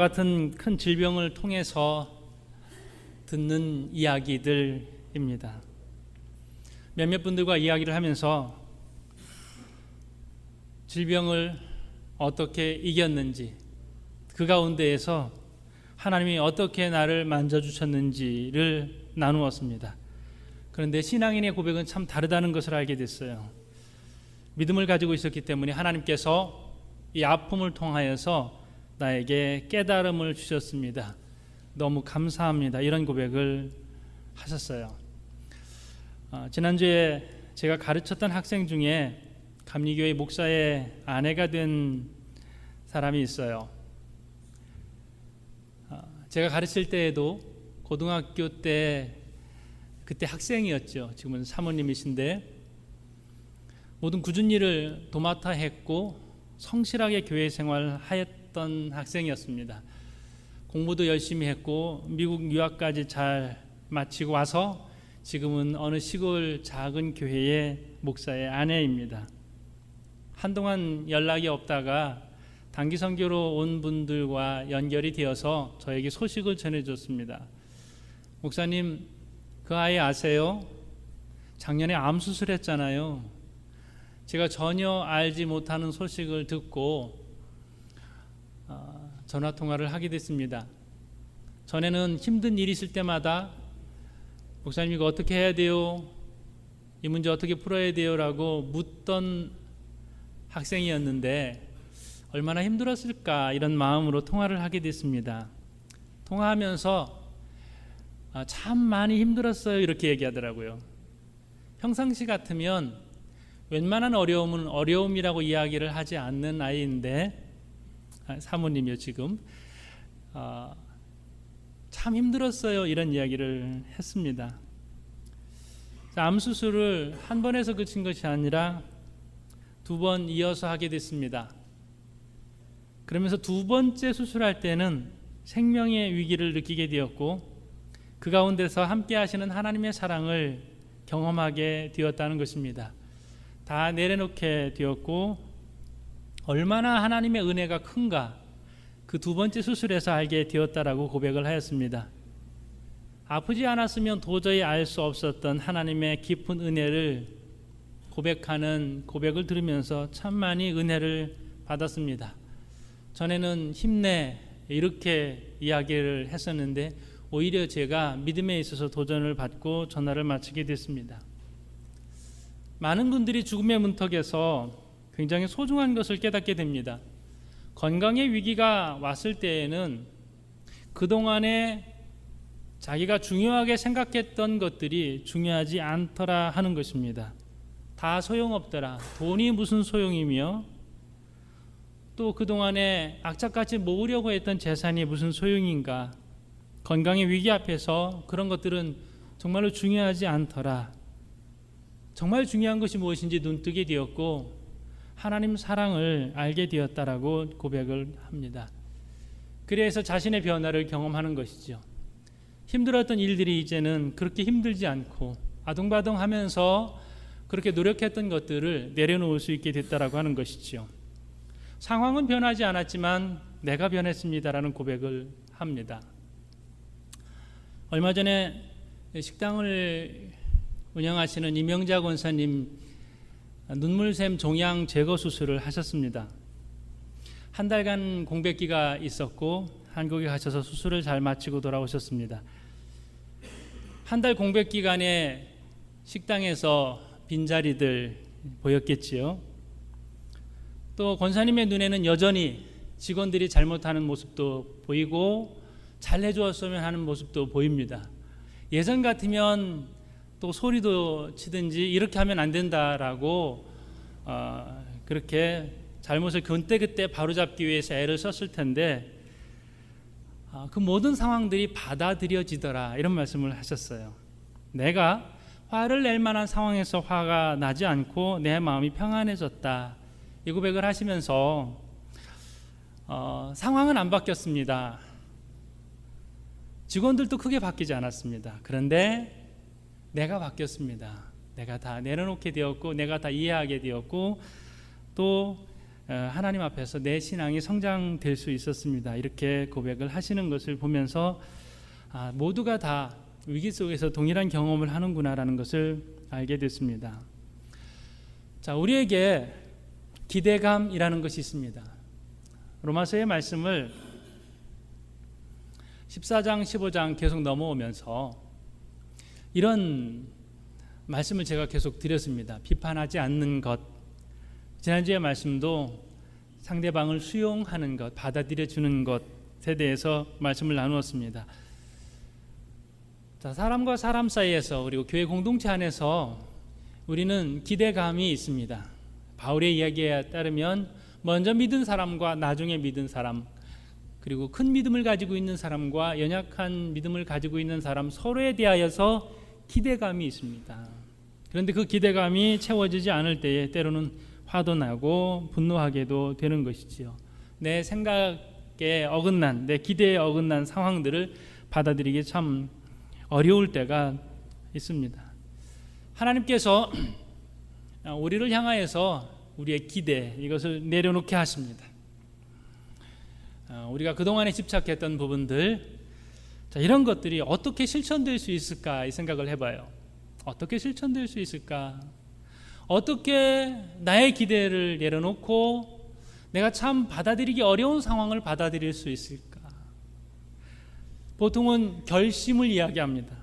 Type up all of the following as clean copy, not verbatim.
같은 큰 질병을 통해서 듣는 이야기들입니다. 몇몇 분들과 이야기를 하면서 질병을 어떻게 이겼는지, 그 가운데에서 하나님이 어떻게 나를 만져주셨는지를 나누었습니다. 그런데 신앙인의 고백은 참 다르다는 것을 알게 됐어요. 믿음을 가지고 있었기 때문에 하나님께서 이 아픔을 통하여서 나에게 깨달음을 주셨습니다. 너무 감사합니다. 이런 고백을 하셨어요. 지난주에 제가 가르쳤던 학생 중에 감리교회 목사의 아내가 된 사람이 있어요. 제가 가르칠 때에도 고등학교 때 그때 학생이었죠. 지금은 사모님이신데 모든 굳은 일을 도맡아 했고 성실하게 교회 생활하였던 학생이었습니다. 공부도 열심히 했고 미국 유학까지 잘 마치고 와서 지금은 어느 시골 작은 교회의 목사의 아내입니다. 한동안 연락이 없다가 단기 선교로 온 분들과 연결이 되어서 저에게 소식을 전해줬습니다. 목사님, 그 아이 아세요? 작년에 암 수술했잖아요. 제가 전혀 알지 못하는 소식을 듣고 전화 통화를 하게 됐습니다. 전에는 힘든 일이 있을 때마다 목사님 이거 어떻게 해야 돼요? 이 문제 어떻게 풀어야 돼요? 라고 묻던 학생이었는데 얼마나 힘들었을까 이런 마음으로 통화를 하게 됐습니다. 통화하면서 참 많이 힘들었어요 이렇게 얘기하더라고요. 평상시 같으면 웬만한 어려움은 어려움이라고 이야기를 하지 않는 아이인데 사모님이요 지금 참 힘들었어요 이런 이야기를 했습니다. 암 수술을 한 번 해서 그친 것이 아니라 2번 이어서 하게 됐습니다. 그러면서 2번째 수술할 때는 생명의 위기를 느끼게 되었고 그 가운데서 함께 하시는 하나님의 사랑을 경험하게 되었다는 것입니다. 다 내려놓게 되었고 얼마나 하나님의 은혜가 큰가 그 2번째 수술에서 알게 되었다라고 고백을 하였습니다. 아프지 않았으면 도저히 알 수 없었던 하나님의 깊은 은혜를 고백하는 고백을 들으면서 참 많이 은혜를 받았습니다. 전에는 힘내 이렇게 이야기를 했었는데 오히려 제가 믿음에 있어서 도전을 받고 전화를 마치게 됐습니다. 많은 분들이 죽음의 문턱에서 굉장히 소중한 것을 깨닫게 됩니다. 건강의 위기가 왔을 때에는 그동안에 자기가 중요하게 생각했던 것들이 중요하지 않더라 하는 것입니다. 다 소용없더라. 돈이 무슨 소용이며 또 그동안에 악착같이 모으려고 했던 재산이 무슨 소용인가. 건강의 위기 앞에서 그런 것들은 정말로 중요하지 않더라. 정말 중요한 것이 무엇인지 눈뜨게 되었고 하나님 사랑을 알게 되었다라고 고백을 합니다. 그래서 자신의 변화를 경험하는 것이죠. 힘들었던 일들이 이제는 그렇게 힘들지 않고 아둥바둥하면서 그렇게 노력했던 것들을 내려놓을 수 있게 됐다라고 하는 것이죠. 상황은 변하지 않았지만 내가 변했습니다라는 고백을 합니다. 얼마 전에 식당을 운영하시는 이명자 권사님 눈물샘 종양 제거 수술을 하셨습니다. 한 달간 공백기가 있었고 한국에 가셔서 수술을 잘 마치고 돌아오셨습니다. 한 달 공백 기간에 식당에서 빈자리들 보였겠지요. 또 권사님의 눈에는 여전히 직원들이 잘못하는 모습도 보이고 잘 해주었으면 하는 모습도 보입니다. 예전 같으면 또 소리도 치든지 이렇게 하면 안 된다라고 그렇게 잘못을 그때그때 바로잡기 위해서 애를 썼을 텐데 그 모든 상황들이 받아들여지더라 이런 말씀을 하셨어요. 내가 화를 낼 만한 상황에서 화가 나지 않고 내 마음이 평안해졌다 이 고백을 하시면서 상황은 안 바뀌었습니다. 직원들도 크게 바뀌지 않았습니다. 그런데 내가 바뀌었습니다. 내가 다 내려놓게 되었고 내가 다 이해하게 되었고 또 하나님 앞에서 내 신앙이 성장될 수 있었습니다. 이렇게 고백을 하시는 것을 보면서 모두가 다 위기 속에서 동일한 경험을 하는구나라는 것을 알게 됐습니다. 자, 우리에게 기대감이라는 것이 있습니다. 로마서의 말씀을 14장, 15장 계속 넘어오면서 이런 말씀을 제가 계속 드렸습니다. 비판하지 않는 것. 지난주의 말씀도 상대방을 수용하는 것, 받아들여 주는 것에 대해서 말씀을 나누었습니다. 자, 사람과 사람 사이에서 그리고 교회 공동체 안에서 우리는 기대감이 있습니다. 바울의 이야기에 따르면 먼저 믿은 사람과 나중에 믿은 사람, 그리고 큰 믿음을 가지고 있는 사람과 연약한 믿음을 가지고 있는 사람 서로에 대하여서 기대감이 있습니다. 그런데 그 기대감이 채워지지 않을 때에 때로는 화도 나고 분노하게도 되는 것이지요. 내 생각에 어긋난, 내 기대에 어긋난 상황들을 받아들이기 참 어려울 때가 있습니다. 하나님께서 우리를 향하여서 우리의 기대, 이것을 내려놓게 하십니다. 우리가 그동안에 집착했던 부분들, 자, 이런 것들이 어떻게 실천될 수 있을까 이 생각을 해봐요. 어떻게 실천될 수 있을까? 어떻게 나의 기대를 내려놓고 내가 참 받아들이기 어려운 상황을 받아들일 수 있을까? 보통은 결심을 이야기합니다.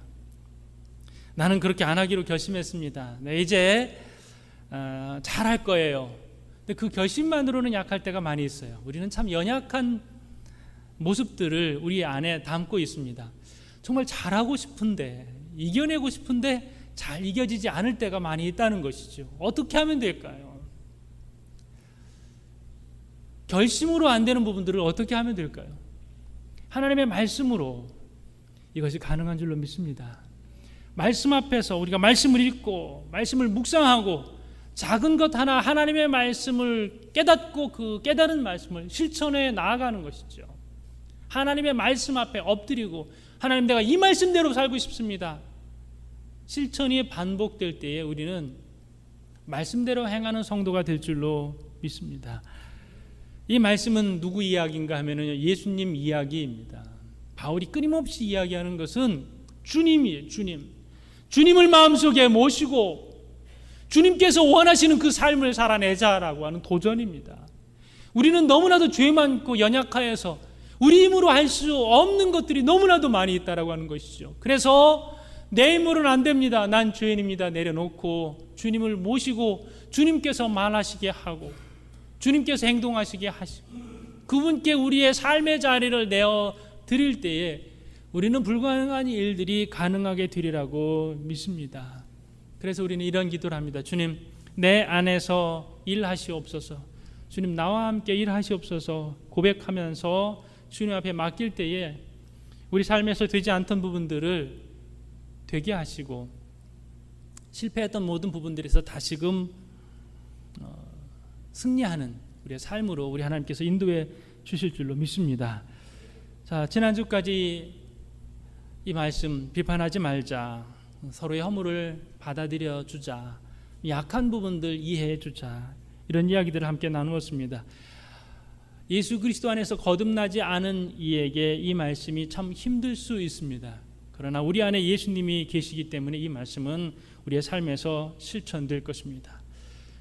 나는 그렇게 안 하기로 결심했습니다. 네, 이제 잘할 거예요. 근데 그 결심만으로는 약할 때가 많이 있어요. 우리는 참 연약한 모습들을 우리 안에 담고 있습니다. 정말 잘하고 싶은데, 이겨내고 싶은데 잘 이겨지지 않을 때가 많이 있다는 것이죠. 어떻게 하면 될까요? 결심으로 안 되는 부분들을 어떻게 하면 될까요? 하나님의 말씀으로 이것이 가능한 줄로 믿습니다. 말씀 앞에서 우리가 말씀을 읽고 말씀을 묵상하고 작은 것 하나 하나님의 말씀을 깨닫고 그 깨달은 말씀을 실천해 나아가는 것이죠. 하나님의 말씀 앞에 엎드리고 하나님, 내가 이 말씀대로 살고 싶습니다. 실천이 반복될 때에 우리는 말씀대로 행하는 성도가 될 줄로 믿습니다. 이 말씀은 누구 이야기인가 하면은 예수님 이야기입니다. 바울이 끊임없이 이야기하는 것은 주님이에요. 주님을 마음속에 모시고 주님께서 원하시는 그 삶을 살아내자라고 하는 도전입니다. 우리는 너무나도 죄 많고 연약하여서 우리 힘으로 할 수 없는 것들이 너무나도 많이 있다라고 하는 것이죠. 그래서 내 힘으로는 안 됩니다. 난 죄인입니다. 내려놓고 주님을 모시고 주님께서 말하시게 하고 주님께서 행동하시게 하시고 그분께 우리의 삶의 자리를 내어 드릴 때에 우리는 불가능한 일들이 가능하게 되리라고 믿습니다. 그래서 우리는 이런 기도를 합니다. 주님, 내 안에서 일하시옵소서. 주님, 나와 함께 일하시옵소서. 고백하면서 주님 앞에 맡길 때에 우리 삶에서 되지 않던 부분들을 되게 하시고 실패했던 모든 부분들에서 다시금 승리하는 우리의 삶으로 우리 하나님께서 인도해 주실 줄로 믿습니다. 자, 지난주까지 이 말씀, 비판하지 말자, 서로의 허물을 받아들여 주자, 약한 부분들 이해해 주자, 이런 이야기들을 함께 나누었습니다. 예수 그리스도 안에서 거듭나지 않은 이에게 이 말씀이 참 힘들 수 있습니다. 그러나 우리 안에 예수님이 계시기 때문에 이 말씀은 우리의 삶에서 실천될 것입니다.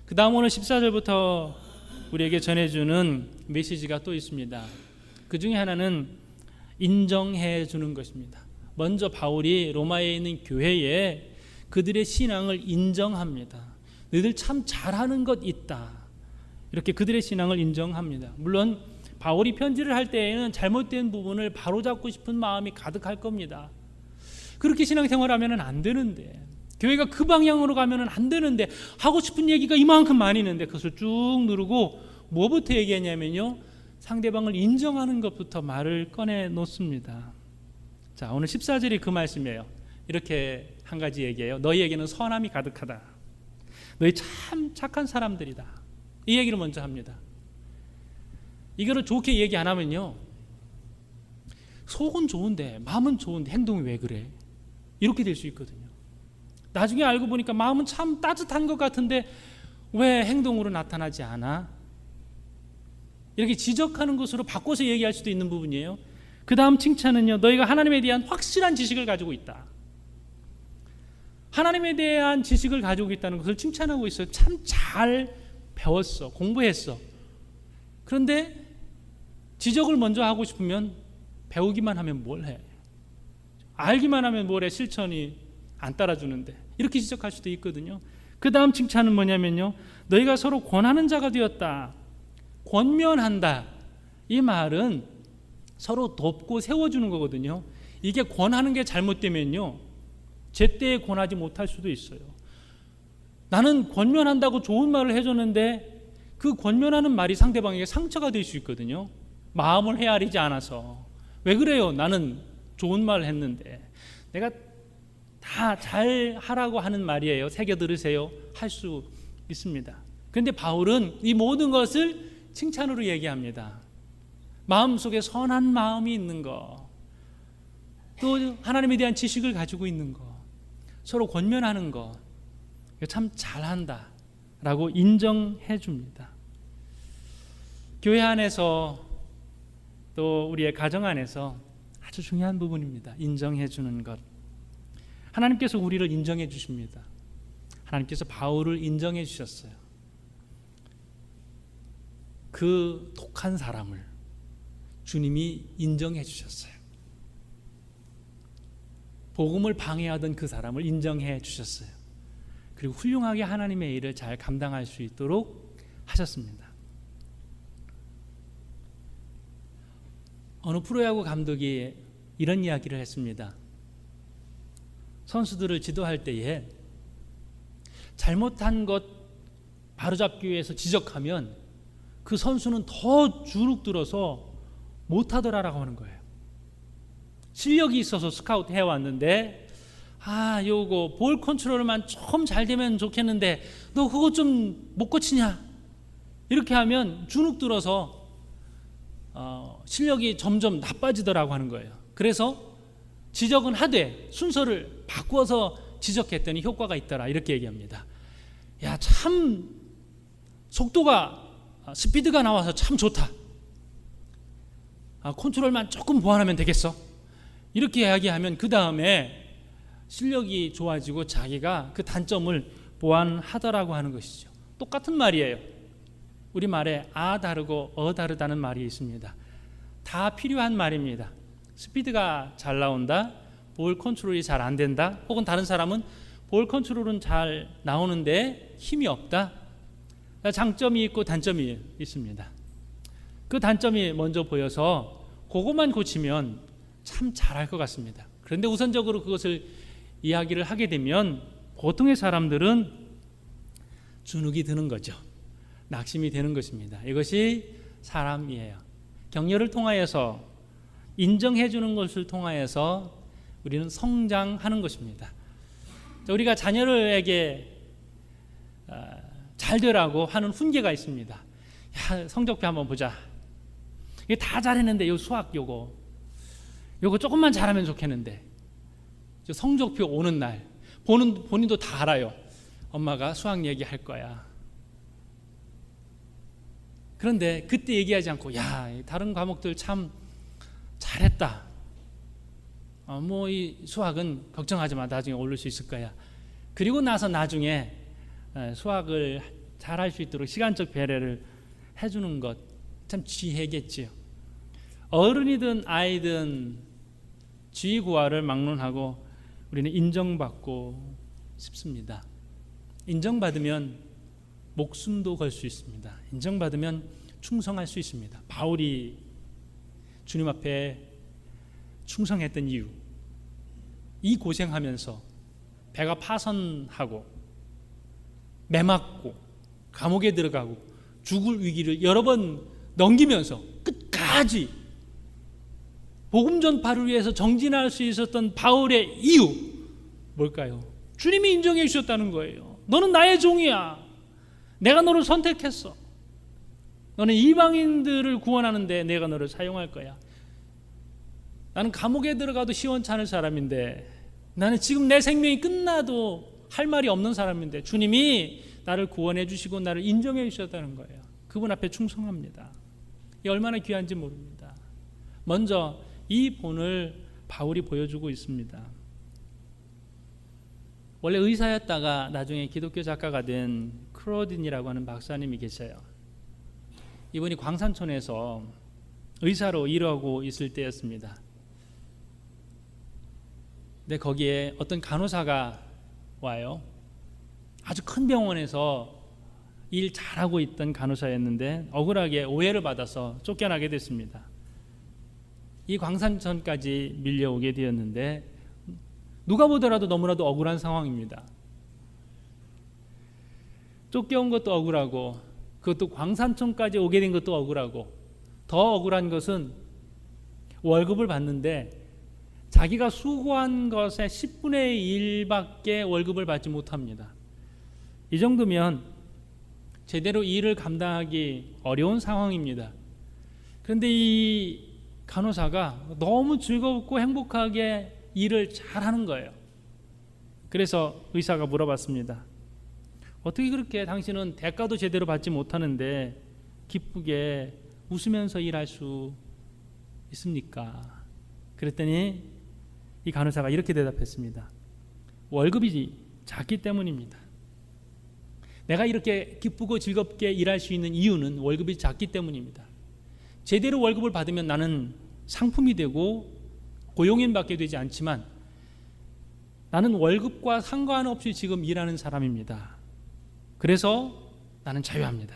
그 다음 오늘 14절부터 우리에게 전해주는 메시지가 또 있습니다. 그 중에 하나는 인정해 주는 것입니다. 먼저 바울이 로마에 있는 교회에 그들의 신앙을 인정합니다. 너희들 참 잘하는 것 있다. 이렇게 그들의 신앙을 인정합니다. 물론 바울이 편지를 할 때에는 잘못된 부분을 바로잡고 싶은 마음이 가득할 겁니다. 그렇게 신앙생활하면 안 되는데, 교회가 그 방향으로 가면 안 되는데, 하고 싶은 얘기가 이만큼 많이 있는데 그것을 쭉 누르고 뭐부터 얘기하냐면요, 상대방을 인정하는 것부터 말을 꺼내 놓습니다. 자, 오늘 14절이 그 말씀이에요. 이렇게 한 가지 얘기해요. 너희에게는 선함이 가득하다. 너희 참 착한 사람들이다. 이 얘기를 먼저 합니다. 이거를 좋게 얘기 안 하면요, 속은 좋은데 마음은 좋은데 행동이 왜 그래? 이렇게 될 수 있거든요. 나중에 알고 보니까 마음은 참 따뜻한 것 같은데 왜 행동으로 나타나지 않아? 이렇게 지적하는 것으로 바꿔서 얘기할 수도 있는 부분이에요. 그 다음 칭찬은요, 너희가 하나님에 대한 확실한 지식을 가지고 있다. 하나님에 대한 지식을 가지고 있다는 것을 칭찬하고 있어요. 참 잘 배웠어, 공부했어. 그런데 지적을 먼저 하고 싶으면 배우기만 하면 뭘 해? 알기만 하면 뭘 해? 실천이 안 따라주는데. 이렇게 지적할 수도 있거든요. 그 다음 칭찬은 뭐냐면요, 너희가 서로 권하는 자가 되었다. 권면한다. 이 말은 서로 돕고 세워주는 거거든요. 이게 권하는 게 잘못되면요, 제때에 권하지 못할 수도 있어요. 나는 권면한다고 좋은 말을 해줬는데 그 권면하는 말이 상대방에게 상처가 될 수 있거든요. 마음을 헤아리지 않아서. 왜 그래요? 나는 좋은 말을 했는데. 내가 다 잘 하라고 하는 말이에요. 새겨 들으세요. 할 수 있습니다. 그런데 바울은 이 모든 것을 칭찬으로 얘기합니다. 마음속에 선한 마음이 있는 것, 또 하나님에 대한 지식을 가지고 있는 것, 서로 권면하는 것, 참 잘한다 라고 인정해 줍니다. 교회 안에서 또 우리의 가정 안에서 아주 중요한 부분입니다. 인정해 주는 것. 하나님께서 우리를 인정해 주십니다. 하나님께서 바울을 인정해 주셨어요. 그 독한 사람을 주님이 인정해 주셨어요. 복음을 방해하던 그 사람을 인정해 주셨어요. 그리고 훌륭하게 하나님의 일을 잘 감당할 수 있도록 하셨습니다. 어느 프로야구 감독이 이런 이야기를 했습니다. 선수들을 지도할 때에 잘못한 것 바로잡기 위해서 지적하면 그 선수는 더 주눅들어서 못하더라라고 하는 거예요. 실력이 있어서 스카우트 해왔는데, 요거 볼 컨트롤만 좀 잘 되면 좋겠는데 너 그거 좀 못 고치냐? 이렇게 하면 주눅들어서 실력이 점점 나빠지더라고 하는 거예요. 그래서 지적은 하되 순서를 바꾸어서 지적했더니 효과가 있더라, 이렇게 얘기합니다. 야, 참 속도가 스피드가 나와서 참 좋다. 컨트롤만 조금 보완하면 되겠어. 이렇게 이야기하면 그 다음에 실력이 좋아지고 자기가 그 단점을 보완하더라고 하는 것이죠. 똑같은 말이에요. 우리 말에 다르고 다르다는 말이 있습니다. 다 필요한 말입니다. 스피드가 잘 나온다, 볼 컨트롤이 잘 안 된다, 혹은 다른 사람은 볼 컨트롤은 잘 나오는데 힘이 없다. 장점이 있고 단점이 있습니다. 그 단점이 먼저 보여서 그것만 고치면 참 잘할 것 같습니다. 그런데 우선적으로 그것을 이야기를 하게 되면 보통의 사람들은 주눅이 드는 거죠. 낙심이 되는 것입니다. 이것이 사람이에요. 격려를 통하여서, 인정해 주는 것을 통하여서 우리는 성장하는 것입니다. 우리가 자녀에게 잘 되라고 하는 훈계가 있습니다. 야, 성적표 한번 보자. 이게 다 잘했는데 요 수학 요거 조금만 잘하면 좋겠는데, 성적표 오는 날 본인도 다 알아요. 엄마가 수학 얘기할 거야. 그런데 그때 얘기하지 않고, 야, 다른 과목들 참 잘했다. 이 수학은 걱정하지 마. 나중에 오를 수 있을 거야. 그리고 나서 나중에 수학을 잘할 수 있도록 시간적 배려를 해주는 것, 참 지혜겠지요. 어른이든 아이든 지위고하를 막론하고 우리는 인정받고 싶습니다. 인정받으면 목숨도 걸 수 있습니다. 인정받으면 충성할 수 있습니다. 바울이 주님 앞에 충성했던 이유, 이 고생하면서 배가 파선하고 매맞고 감옥에 들어가고 죽을 위기를 여러 번 넘기면서 끝까지 복음 전파를 위해서 정진할 수 있었던 바울의 이유, 뭘까요? 주님이 인정해 주셨다는 거예요. 너는 나의 종이야. 내가 너를 선택했어. 너는 이방인들을 구원하는데 내가 너를 사용할 거야. 나는 감옥에 들어가도 시원찮을 사람인데, 나는 지금 내 생명이 끝나도 할 말이 없는 사람인데 주님이 나를 구원해 주시고 나를 인정해 주셨다는 거예요. 그분 앞에 충성합니다. 이 얼마나 귀한지 모릅니다. 먼저 이 본을 바울이 보여주고 있습니다. 원래 의사였다가 나중에 기독교 작가가 된 크로딘이라고 하는 박사님이 계셔요. 이분이 광산촌에서 의사로 일하고 있을 때였습니다. 근데 거기에 어떤 간호사가 와요. 아주 큰 병원에서 일 잘하고 있던 간호사였는데 억울하게 오해를 받아서 쫓겨나게 됐습니다. 이 광산천까지 밀려오게 되었는데 누가 보더라도 너무나도 억울한 상황입니다. 쫓겨온 것도 억울하고 그것도 광산천까지 오게 된 것도 억울하고 더 억울한 것은 월급을 받는데 자기가 수고한 것의 10분의 1밖에 월급을 받지 못합니다. 이 정도면 제대로 일을 감당하기 어려운 상황입니다. 그런데 이 간호사가 너무 즐겁고 행복하게 일을 잘하는 거예요. 그래서 의사가 물어봤습니다. 어떻게 그렇게 당신은 대가도 제대로 받지 못하는데 기쁘게 웃으면서 일할 수 있습니까? 그랬더니 이 간호사가 이렇게 대답했습니다. 월급이 작기 때문입니다. 내가 이렇게 기쁘고 즐겁게 일할 수 있는 이유는 월급이 작기 때문입니다. 제대로 월급을 받으면 나는 상품이 되고 고용인 받게 되지 않지만 나는 월급과 상관없이 지금 일하는 사람입니다. 그래서 나는 자유합니다.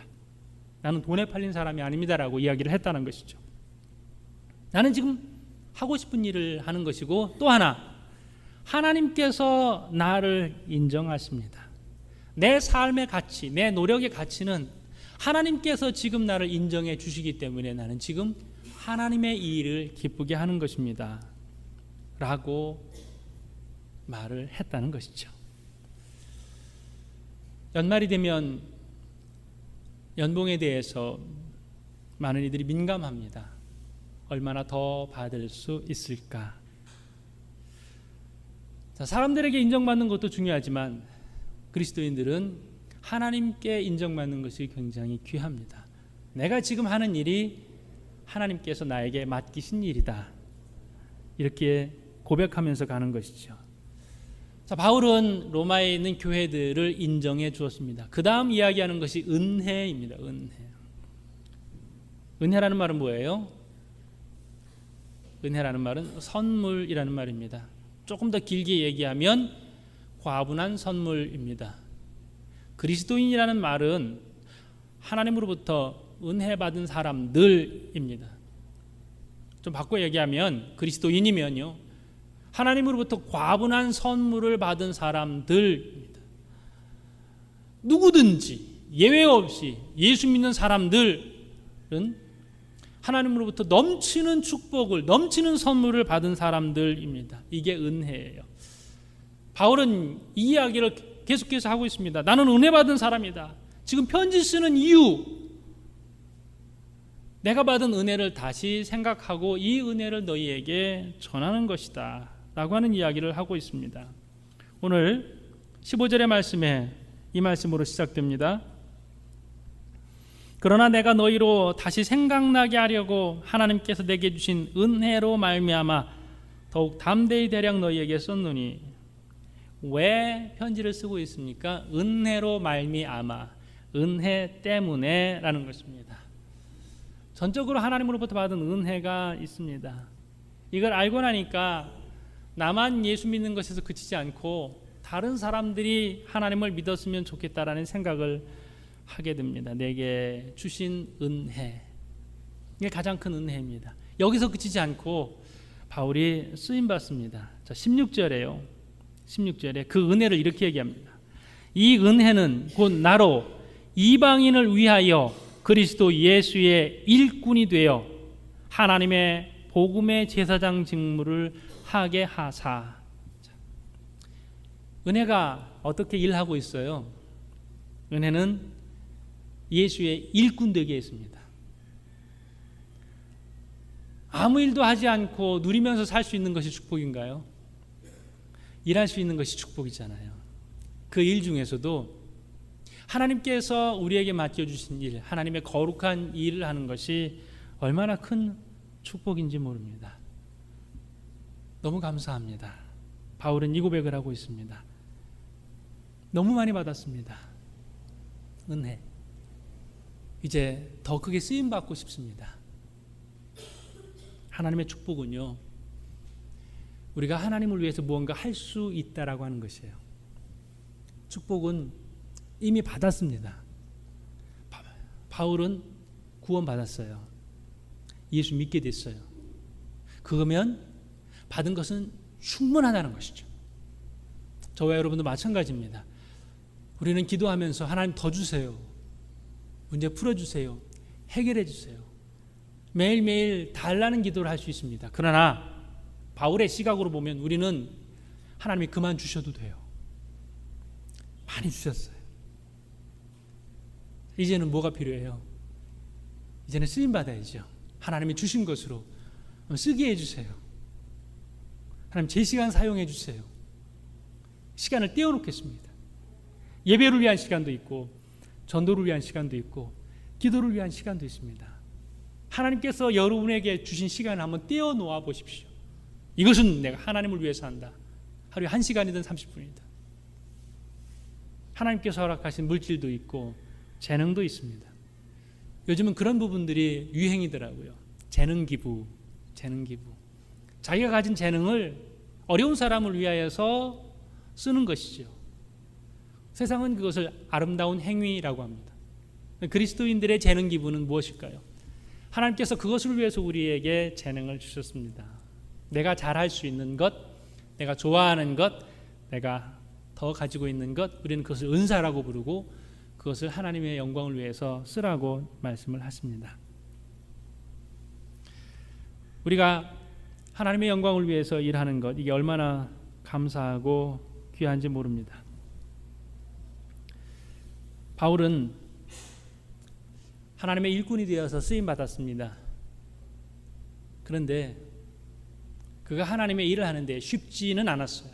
나는 돈에 팔린 사람이 아닙니다라고 이야기를 했다는 것이죠. 나는 지금 하고 싶은 일을 하는 것이고 또 하나 하나님께서 나를 인정하십니다. 내 삶의 가치, 내 노력의 가치는 하나님께서 지금 나를 인정해 주시기 때문에 나는 지금 하나님의 일을 기쁘게 하는 것입니다. 라고 말을 했다는 것이죠. 연말이 되면 연봉에 대해서 많은 이들이 민감합니다. 얼마나 더 받을 수 있을까? 자, 사람들에게 인정받는 것도 중요하지만 그리스도인들은 하나님께 인정받는 것이 굉장히 귀합니다. 내가 지금 하는 일이 하나님께서 나에게 맡기신 일이다. 이렇게 고백하면서 가는 것이죠. 자, 바울은 로마에 있는 교회들을 인정해 주었습니다. 그 다음 이야기하는 것이 은혜입니다. 은혜. 은혜라는 말은 뭐예요? 은혜라는 말은 선물이라는 말입니다. 조금 더 길게 얘기하면 과분한 선물입니다. 그리스도인이라는 말은 하나님으로부터 은혜 받은 사람들입니다. 좀 바꿔 얘기하면 그리스도인이면요, 하나님으로부터 과분한 선물을 받은 사람들입니다. 누구든지 예외 없이 예수 믿는 사람들은 하나님으로부터 넘치는 축복을, 넘치는 선물을 받은 사람들입니다. 이게 은혜예요. 바울은 이 이야기를 계속해서 하고 있습니다. 나는 은혜 받은 사람이다. 지금 편지 쓰는 이유, 내가 받은 은혜를 다시 생각하고 이 은혜를 너희에게 전하는 것이다 라고 하는 이야기를 하고 있습니다. 오늘 15절의 말씀에 이 말씀으로 시작됩니다. 그러나 내가 너희로 다시 생각나게 하려고 하나님께서 내게 주신 은혜로 말미암아 더욱 담대히 대략 너희에게 썼노니. 왜 편지를 쓰고 있습니까? 은혜로 말미암아, 은혜 때문에 라는 것입니다. 전적으로 하나님으로부터 받은 은혜가 있습니다. 이걸 알고 나니까 나만 예수 믿는 것에서 그치지 않고 다른 사람들이 하나님을 믿었으면 좋겠다라는 생각을 하게 됩니다. 내게 주신 은혜, 이게 가장 큰 은혜입니다. 여기서 그치지 않고 바울이 쓰임받습니다. 자, 16절에요. 16절에 그 은혜를 이렇게 얘기합니다. 이 은혜는 곧 나로 이방인을 위하여 그리스도 예수의 일꾼이 되어 하나님의 복음의 제사장 직무를 하게 하사. 은혜가 어떻게 일하고 있어요? 은혜는 예수의 일꾼 되게 했습니다. 아무 일도 하지 않고 누리면서 살 수 있는 것이 축복인가요? 일할 수 있는 것이 축복이잖아요. 그 일 중에서도 하나님께서 우리에게 맡겨주신 일, 하나님의 거룩한 일을 하는 것이 얼마나 큰 축복인지 모릅니다. 너무 감사합니다. 바울은 이 고백을 하고 있습니다. 너무 많이 받았습니다. 은혜. 이제 더 크게 쓰임 받고 싶습니다. 하나님의 축복은요, 우리가 하나님을 위해서 무언가 할 수 있다라고 하는 것이에요. 축복은 이미 받았습니다. 바울은 구원받았어요. 예수 믿게 됐어요. 그러면 받은 것은 충분하다는 것이죠. 저와 여러분도 마찬가지입니다. 우리는 기도하면서 하나님 더 주세요. 문제 풀어주세요. 해결해 주세요. 매일매일 달라는 기도를 할 수 있습니다. 그러나 바울의 시각으로 보면 우리는 하나님이 그만 주셔도 돼요. 많이 주셨어요. 이제는 뭐가 필요해요? 이제는 쓰임 받아야죠. 하나님이 주신 것으로 쓰게 해주세요. 하나님 제 시간 사용해 주세요. 시간을 떼어놓겠습니다. 예배를 위한 시간도 있고 전도를 위한 시간도 있고 기도를 위한 시간도 있습니다. 하나님께서 여러분에게 주신 시간을 한번 떼어놓아 보십시오. 이것은 내가 하나님을 위해서 한다. 하루에 1시간이든 30분이든. 하나님께서 허락하신 물질도 있고 재능도 있습니다. 요즘은 그런 부분들이 유행이더라고요. 재능 기부. 자기가 가진 재능을 어려운 사람을 위하여서 쓰는 것이죠. 세상은 그것을 아름다운 행위라고 합니다. 그리스도인들의 재능 기부는 무엇일까요? 하나님께서 그것을 위해서 우리에게 재능을 주셨습니다. 내가 잘할 수 있는 것, 내가 좋아하는 것, 내가 더 가지고 있는 것, 우리는 그것을 은사라고 부르고 그것을 하나님의 영광을 위해서 쓰라고 말씀을 하십니다. 우리가 하나님의 영광을 위해서 일하는 것, 이게 얼마나 감사하고 귀한지 모릅니다. 바울은 하나님의 일꾼이 되어서 쓰임받았습니다. 그런데 그가 하나님의 일을 하는데 쉽지는 않았어요.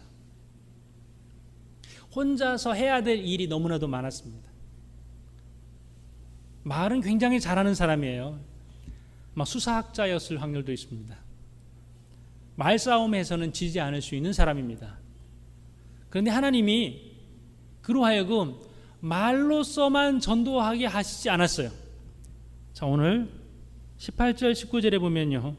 혼자서 해야 될 일이 너무나도 많았습니다. 말은 굉장히 잘하는 사람이에요. 막 수사학자였을 확률도 있습니다. 말싸움에서는 지지 않을 수 있는 사람입니다. 그런데 하나님이 그로 하여금 말로서만 전도하게 하시지 않았어요. 자, 오늘 18절 19절에 보면요,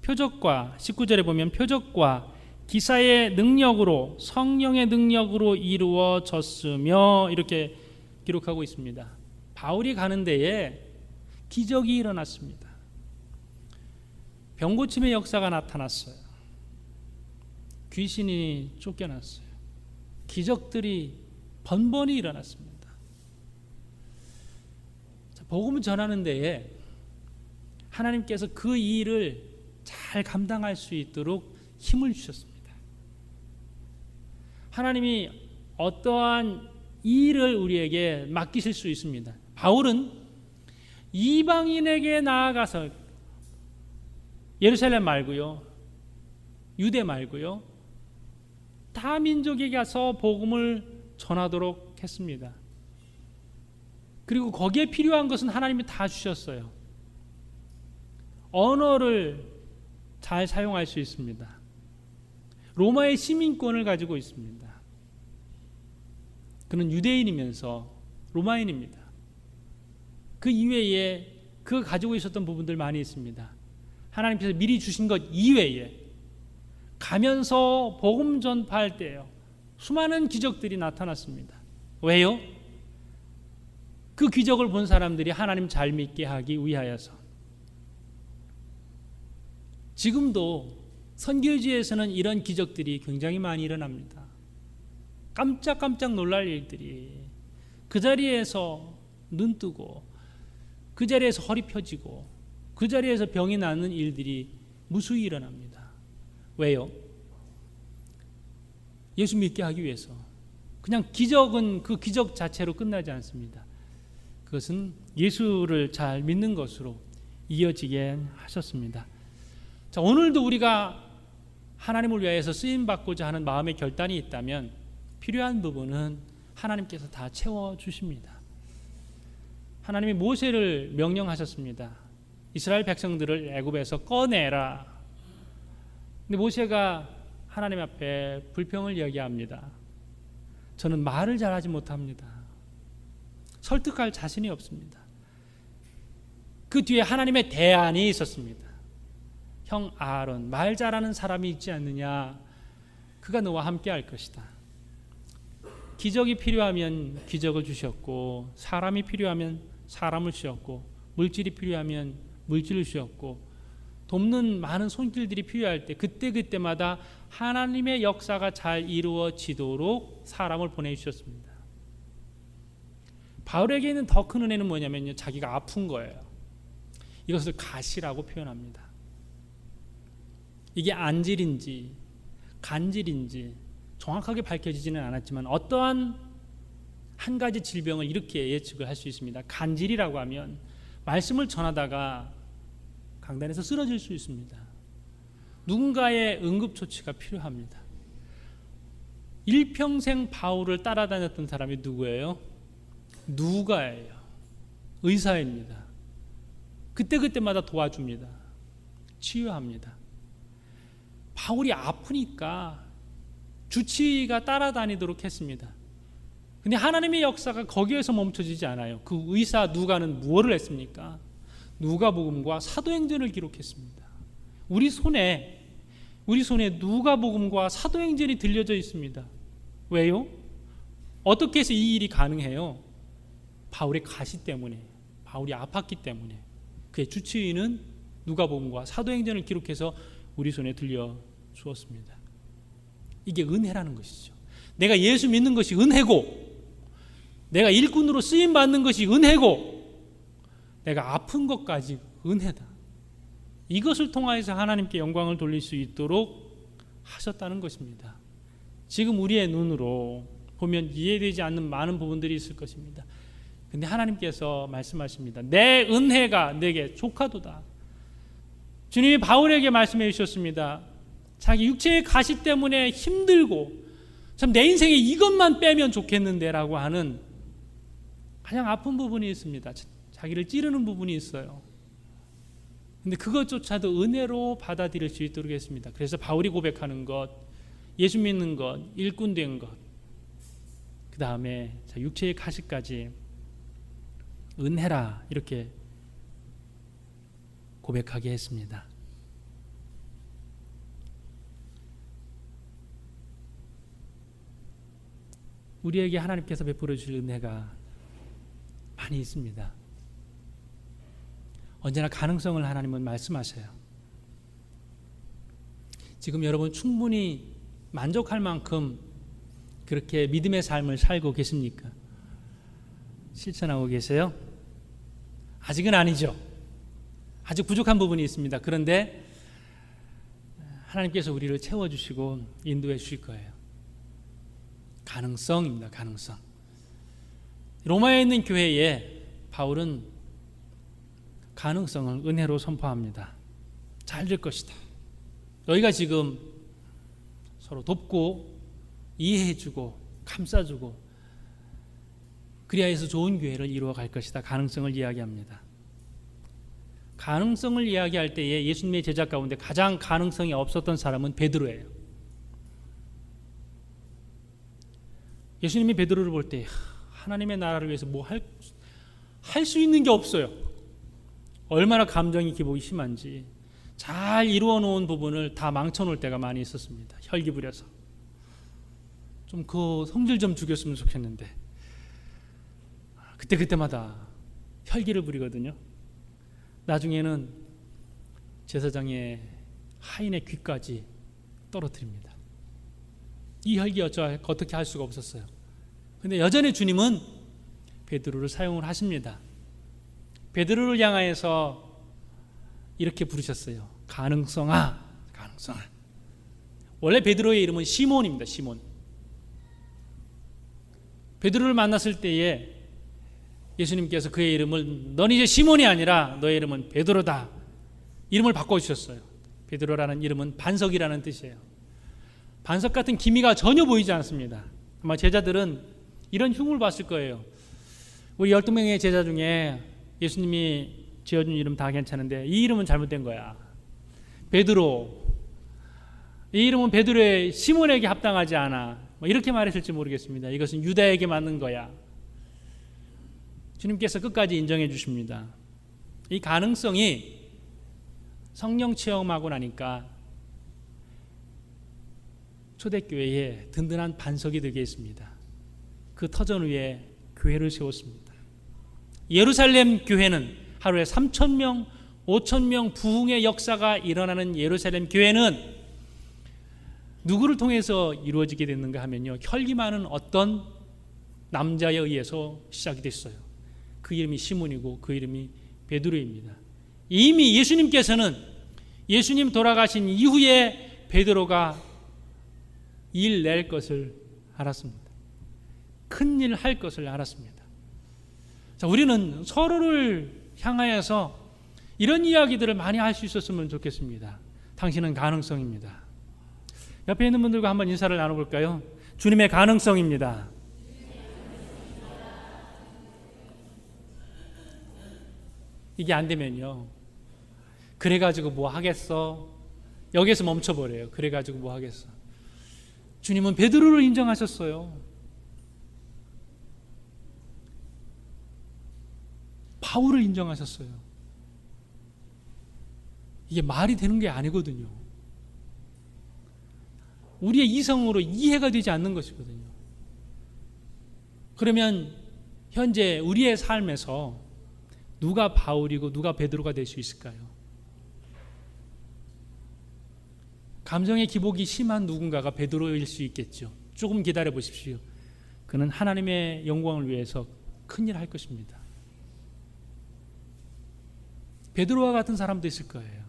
표적과 19절에 보면 표적과 기사의 능력으로, 성령의 능력으로 이루어졌으며 이렇게 기록하고 있습니다. 바울이 가는 데에 기적이 일어났습니다. 병고침의 역사가 나타났어요. 귀신이 쫓겨났어요. 기적들이 번번이 일어났습니다. 복음을 전하는 데에 하나님께서 그 일을 잘 감당할 수 있도록 힘을 주셨습니다. 하나님이 어떠한 일을 우리에게 맡기실 수 있습니다. 바울은 이방인에게 나아가서, 예루살렘 말고요, 유대 말고요, 다 민족에게 가서 복음을 전하도록 했습니다. 그리고 거기에 필요한 것은 하나님이 다 주셨어요. 언어를 잘 사용할 수 있습니다. 로마의 시민권을 가지고 있습니다. 그는 유대인이면서 로마인입니다. 그 이외에 그가 가지고 있었던 부분들 많이 있습니다. 하나님께서 미리 주신 것 이외에 가면서 복음 전파할 때요, 수많은 기적들이 나타났습니다. 왜요? 그 기적을 본 사람들이 하나님 잘 믿게 하기 위하여서. 지금도 선교지에서는 이런 기적들이 굉장히 많이 일어납니다. 깜짝깜짝 놀랄 일들이, 그 자리에서 눈 뜨고 그 자리에서 허리 펴지고 그 자리에서 병이 나는 일들이 무수히 일어납니다. 왜요? 예수 믿게 하기 위해서. 그냥 기적은 그 기적 자체로 끝나지 않습니다. 그것은 예수를 잘 믿는 것으로 이어지게 하셨습니다. 자, 오늘도 우리가 하나님을 위하여서 쓰임받고자 하는 마음의 결단이 있다면 필요한 부분은 하나님께서 다 채워주십니다. 하나님이 모세를 명령하셨습니다. 이스라엘 백성들을 애굽에서 꺼내라. 근데 모세가 하나님 앞에 불평을 이야기합니다. 저는 말을 잘하지 못합니다. 설득할 자신이 없습니다. 그 뒤에 하나님의 대안이 있었습니다. 형 아론, 말 잘하는 사람이 있지 않느냐? 그가 너와 함께 할 것이다. 기적이 필요하면 기적을 주셨고, 사람이 필요하면 사람을 주셨고, 물질이 필요하면 물질을 주셨고, 돕는 많은 손길들이 필요할 때 그때마다 하나님의 역사가 잘 이루어지도록 사람을 보내주셨습니다. 바울에게 있는 더 큰 은혜는 뭐냐면요, 자기가 아픈 거예요. 이것을 가시라고 표현합니다. 이게 안질인지 간질인지 정확하게 밝혀지지는 않았지만 어떠한 한 가지 질병을 이렇게 예측을 할 수 있습니다. 간질이라고 하면 말씀을 전하다가 강단에서 쓰러질 수 있습니다. 누군가의 응급조치가 필요합니다. 일평생 바울을 따라다녔던 사람이 누구예요? 누가예요. 의사입니다. 그때마다 도와줍니다. 치유합니다. 바울이 아프니까 주치의가 따라다니도록 했습니다. 근데 하나님의 역사가 거기에서 멈춰지지 않아요. 그 의사 누가는 무엇을 했습니까? 누가복음과 사도행전을 기록했습니다. 우리 손에 누가복음과 사도행전이 들려져 있습니다. 왜요? 어떻게 해서 이 일이 가능해요? 바울의 가시 때문에, 바울이 아팠기 때문에. 그의 주치의는 누가복음과 사도행전을 기록해서 우리 손에 들려 주었습니다. 이게 은혜라는 것이죠. 내가 예수 믿는 것이 은혜고, 내가 일꾼으로 쓰임 받는 것이 은혜고, 내가 아픈 것까지 은혜다. 이것을 통하여서 하나님께 영광을 돌릴 수 있도록 하셨다는 것입니다. 지금 우리의 눈으로 보면 이해되지 않는 많은 부분들이 있을 것입니다. 근데 하나님께서 말씀하십니다. 내 은혜가 내게 족하도다. 주님이 바울에게 말씀해 주셨습니다. 자기 육체의 가시 때문에 힘들고 참 내 인생에 이것만 빼면 좋겠는데 라고 하는 가장 아픈 부분이 있습니다. 자기를 찌르는 부분이 있어요. 근데 그것조차도 은혜로 받아들일 수 있도록 했습니다. 그래서 바울이 고백하는 것, 예수 믿는 것, 일꾼 된 것, 그 다음에 육체의 가시까지 은혜라 이렇게 고백하게 했습니다. 우리에게 하나님께서 베풀어 주실 은혜가 많이 있습니다. 언제나 가능성을 하나님은 말씀하셔요. 지금 여러분 충분히 만족할 만큼 그렇게 믿음의 삶을 살고 계십니까? 실천하고 계세요? 아직은 아니죠. 아직 부족한 부분이 있습니다. 그런데 하나님께서 우리를 채워주시고 인도해 주실 거예요. 가능성입니다. 가능성. 로마에 있는 교회에 바울은 가능성을 은혜로 선포합니다. 잘 될 것이다. 너희가 지금 서로 돕고 이해해주고 감싸주고 그리하여서 좋은 교회를 이루어갈 것이다. 가능성을 이야기합니다. 가능성을 이야기할 때에 예수님의 제자 가운데 가장 가능성이 없었던 사람은 베드로예요. 예수님이 베드로를 볼 때 하나님의 나라를 위해서 뭐 할 수 있는 게 없어요. 얼마나 감정이 기복이 심한지 잘 이루어 놓은 부분을 다 망쳐 놓을 때가 많이 있었습니다. 혈기 부려서 좀 그 성질 좀 죽였으면 좋겠는데 그때마다 혈기를 부리거든요. 나중에는 제사장의 하인의 귀까지 떨어뜨립니다. 이 혈기 어떻게 할 수가 없었어요. 근데 여전히 주님은 베드로를 사용을 하십니다. 베드로를 향하여서 이렇게 부르셨어요. 가능성아, 가능성아. 원래 베드로의 이름은 시몬입니다. 시몬. 베드로를 만났을 때에 예수님께서 그의 이름을 넌 이제 시몬이 아니라 너의 이름은 베드로다. 이름을 바꿔주셨어요. 베드로라는 이름은 반석이라는 뜻이에요. 반석 같은 기미가 전혀 보이지 않습니다. 아마 제자들은 이런 흉을 봤을 거예요. 우리 12명의 제자 중에 예수님이 지어준 이름 다 괜찮은데 이 이름은 잘못된 거야. 베드로. 이 이름은 베드로의 시몬에게 합당하지 않아. 뭐 이렇게 말했을지 모르겠습니다. 이것은 유다에게 맞는 거야. 주님께서 끝까지 인정해 주십니다. 이 가능성이 성령 체험하고 나니까 초대교회에 든든한 반석이 되게 했습니다. 그 터전 위에 교회를 세웠습니다. 예루살렘 교회는 하루에 3,000명, 5,000명 부흥의 역사가 일어나는 예루살렘 교회는 누구를 통해서 이루어지게 됐는가 하면요, 혈기 많은 어떤 남자에 의해서 시작이 됐어요. 그 이름이 시몬이고 그 이름이 베드로입니다. 이미 예수님께서는 예수님 돌아가신 이후에 베드로가 일 낼 것을 알았습니다. 큰 일 할 것을 알았습니다. 자, 우리는 서로를 향하여서 이런 이야기들을 많이 할 수 있었으면 좋겠습니다. 당신은 가능성입니다. 옆에 있는 분들과 한번 인사를 나눠볼까요? 주님의 가능성입니다. 이게 안 되면요, 그래가지고 뭐 하겠어? 여기서 멈춰버려요. 그래가지고 뭐 하겠어? 주님은 베드로를 인정하셨어요. 바울을 인정하셨어요. 이게 말이 되는 게 아니거든요. 우리의 이성으로 이해가 되지 않는 것이거든요. 그러면 현재 우리의 삶에서 누가 바울이고 누가 베드로가 될 수 있을까요? 감정의 기복이 심한 누군가가 베드로일 수 있겠죠. 조금 기다려 보십시오. 그는 하나님의 영광을 위해서 큰일 할 것입니다. 베드로와 같은 사람도 있을 거예요.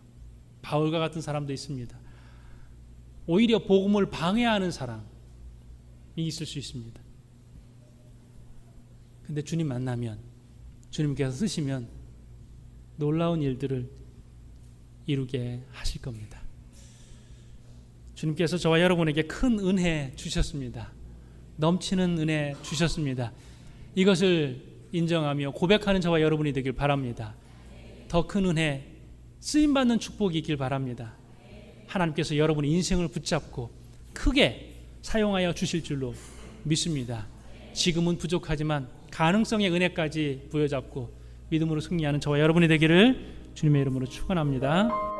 바울과 같은 사람도 있습니다. 오히려 복음을 방해하는 사람이 있을 수 있습니다. 근데 주님 만나면, 주님께서 쓰시면 놀라운 일들을 이루게 하실 겁니다. 주님께서 저와 여러분에게 큰 은혜 주셨습니다. 넘치는 은혜 주셨습니다. 이것을 인정하며 고백하는 저와 여러분이 되길 바랍니다. 더 큰 은혜, 쓰임받는 축복이 있길 바랍니다. 하나님께서 여러분의 인생을 붙잡고 크게 사용하여 주실 줄로 믿습니다. 지금은 부족하지만 가능성의 은혜까지 부여잡고 믿음으로 승리하는 저와 여러분이 되기를 주님의 이름으로 축원합니다.